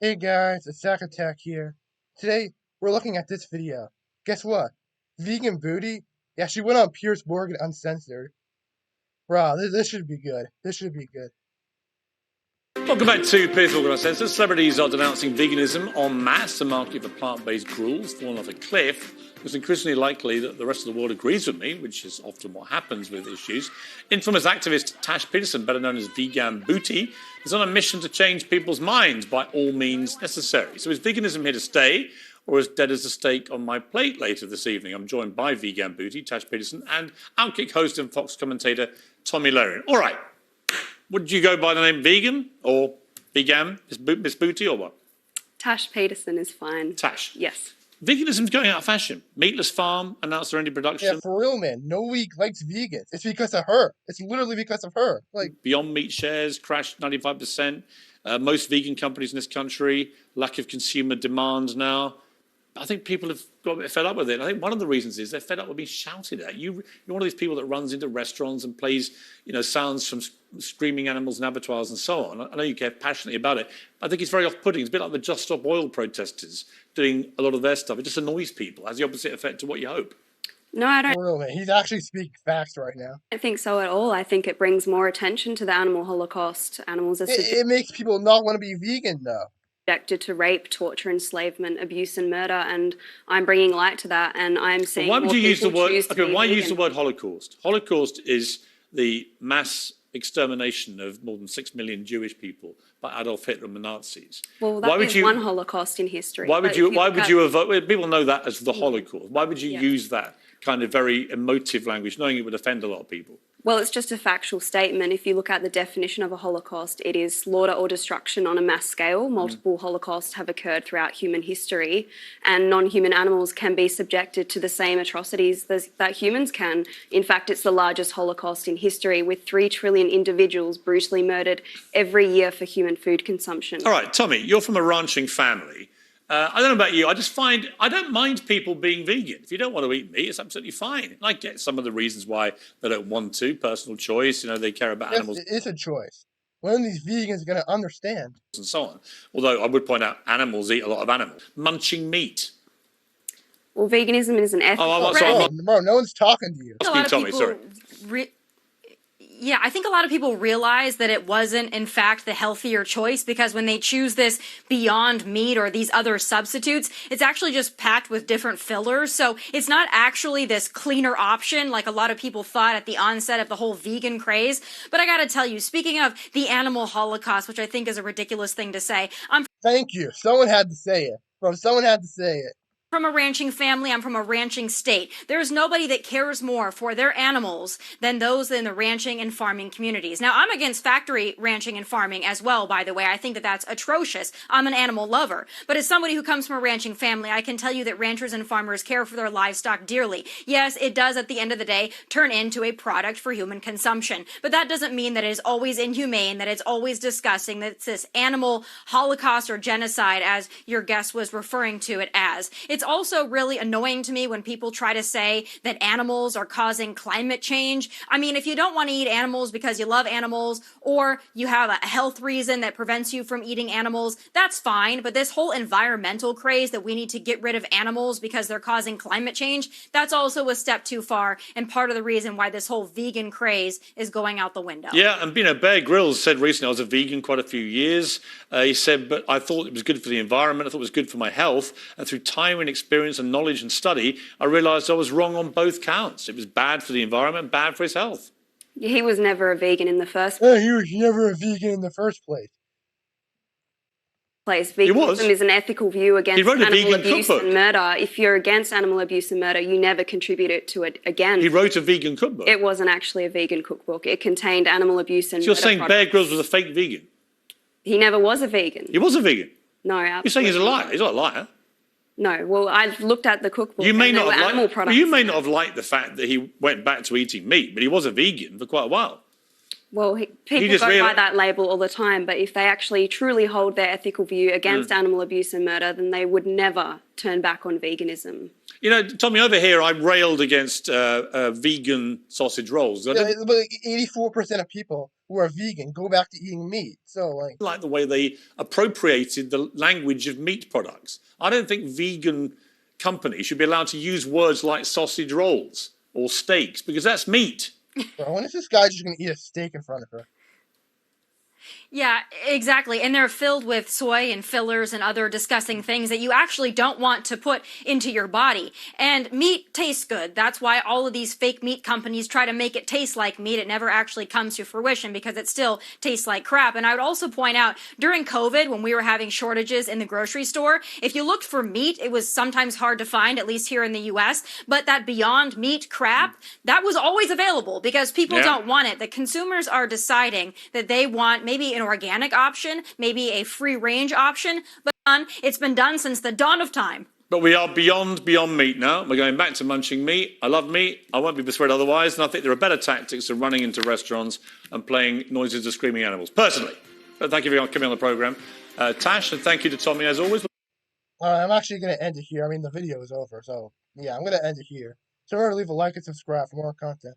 Hey guys, it's Sack Attack here. Today, we're looking at this video. Guess what? Vegan Booty? Yeah, she went on Piers Morgan Uncensored. Wow, this should be good. This should be good. Welcome back to Piers Morgan Uncensored. Celebrities are denouncing veganism en masse. The market for plant-based gruel's fallen off a cliff. It's increasingly likely that the rest of the world agrees with me, which is often what happens with issues. Infamous activist Tash Peterson, better known as Vegan Booty, is on a mission to change people's minds by all means necessary. So is veganism here to stay, or as dead as a steak on my plate later this evening? I'm joined by Vegan Booty, Tash Peterson, and Outkick host and Fox commentator Tommy Larian. All right. Would you go by the name Vegan or Vegan, Miss Booty, or what? Tash Peterson is fine. Tash? Yes. Veganism's going out of fashion. Meatless Farm announced their ending production. Yeah, for real, man. Nobody likes vegans. It's because of her. It's literally because of her. Like, Beyond Meat shares crashed 95%. Most vegan companies in this country, lack of consumer demand now. I think people have got a bit fed up with it. I think one of the reasons is they're fed up with being shouted at. You're one of these people that runs into restaurants and plays, sounds from screaming animals and abattoirs and so on. I know you care passionately about it. I think it's very off-putting. It's a bit like the Just Stop Oil protesters doing a lot of their stuff. It just annoys people. It has the opposite effect to what you hope. No, I don't. for real, man. He's actually speaking facts right now. I don't think so at all. I think it brings more attention to the animal holocaust. Animals are It makes people not want to be vegan, though. subjected to rape, torture, enslavement, abuse, and murder, and I'm bringing light to that. And I'm seeing. Why would you use the word? Okay, why vegan. use the word Holocaust? Holocaust is the mass extermination of more than 6 million Jewish people by Adolf Hitler and the Nazis. Well, that is one Holocaust in history. Why would you avoid? People know that as the Holocaust. Why would you use that kind of very emotive language, knowing it would offend a lot of people? Well, it's just a factual statement. If you look at the definition of a Holocaust, it is slaughter or destruction on a mass scale. Multiple Holocausts have occurred throughout human history, and non-human animals can be subjected to the same atrocities that humans can. In fact, it's the largest Holocaust in history, with 3 trillion individuals brutally murdered every year for human food consumption. All right, Tommy, you're from a ranching family. I don't know about you. I don't mind people being vegan. If you don't want to eat meat, it's absolutely fine. And I get some of the reasons why they don't want to. Personal choice. They care about animals. Yes, it is a choice. When are these vegans going to understand? And so on. Although I would point out, animals eat a lot of animals. Munching meat. Well, veganism is an ethical. Bro, no one's talking to you. Tommy, sorry. Yeah, I think a lot of people realize that it wasn't, in fact, the healthier choice, because when they choose this Beyond Meat or these other substitutes, it's actually just packed with different fillers. So it's not actually this cleaner option like a lot of people thought at the onset of the whole vegan craze. But I got to tell you, speaking of the animal holocaust, which I think is a ridiculous thing to say, Thank you. Someone had to say it. Bro, someone had to say it. from a ranching family. I'm from a ranching state. There's nobody that cares more for their animals than those in the ranching and farming communities. Now, I'm against factory ranching and farming as well, by the way. I think that that's atrocious. I'm an animal lover. But as somebody who comes from a ranching family, I can tell you that ranchers and farmers care for their livestock dearly. Yes, it does at the end of the day turn into a product for human consumption. But that doesn't mean that it is always inhumane, that it's always disgusting, that it's this animal holocaust or genocide, as your guest was referring to it as. It's also really annoying to me when people try to say that animals are causing climate change. I mean, if you don't want to eat animals because you love animals, or you have a health reason that prevents you from eating animals, that's fine. But this whole environmental craze that we need to get rid of animals because they're causing climate change, that's also a step too far, and part of the reason why this whole vegan craze is going out the window. Yeah, and Bear Grylls said recently, I was a vegan quite a few years. He said, but I thought it was good for the environment, I thought it was good for my health, and through time and experience and knowledge and study, I realised I was wrong on both counts. It was bad for the environment, bad for his health. He was never a vegan in the first place. Yeah, he was never a vegan in the first place. Veganism is an ethical view against animal abuse and murder. If you're against animal abuse and murder, you never contributed to it again. He wrote a vegan cookbook. It wasn't actually a vegan cookbook. It contained animal abuse and murder. So you're saying Bear Grylls was a fake vegan? He never was a vegan. He was a vegan? No, absolutely. You're saying he's a liar? He's not a liar. No, well, I've looked at the cookbook. You may not have liked the fact that he went back to eating meat, but he was a vegan for quite a while. Well, people just go by realised. that label all the time, but if they actually truly hold their ethical view against animal abuse and murder, then they would never turn back on veganism. You know, Tommy, over here, I railed against vegan sausage rolls. I Yeah, didn't but 84% of people who are vegan go back to eating meat. So, like, like the way they appropriated the language of meat products. I don't think vegan companies should be allowed to use words like sausage rolls or steaks because that's meat. bro, when is this guy just gonna eat a steak in front of her? Yeah, exactly. And they're filled with soy and fillers and other disgusting things that you actually don't want to put into your body. And meat tastes good. That's why all of these fake meat companies try to make it taste like meat. It never actually comes to fruition because it still tastes like crap. And I would also point out during COVID, when we were having shortages in the grocery store, if you looked for meat, it was sometimes hard to find, at least here in the US. But that Beyond Meat crap, that was always available because people don't want it. The consumers are deciding that they want maybe an organic option, maybe a free range option, but it's been done since the dawn of time. But we are beyond meat now. We're going back to munching meat. I love meat. I won't be persuaded otherwise. And I think there are better tactics than running into restaurants and playing noises of screaming animals. Personally. But thank you for coming on the programme. Tash, and thank you to Tommy as always. I'm actually gonna end it here. I mean, the video is over, so yeah, I'm gonna end it here. So remember to leave a like and subscribe for more content.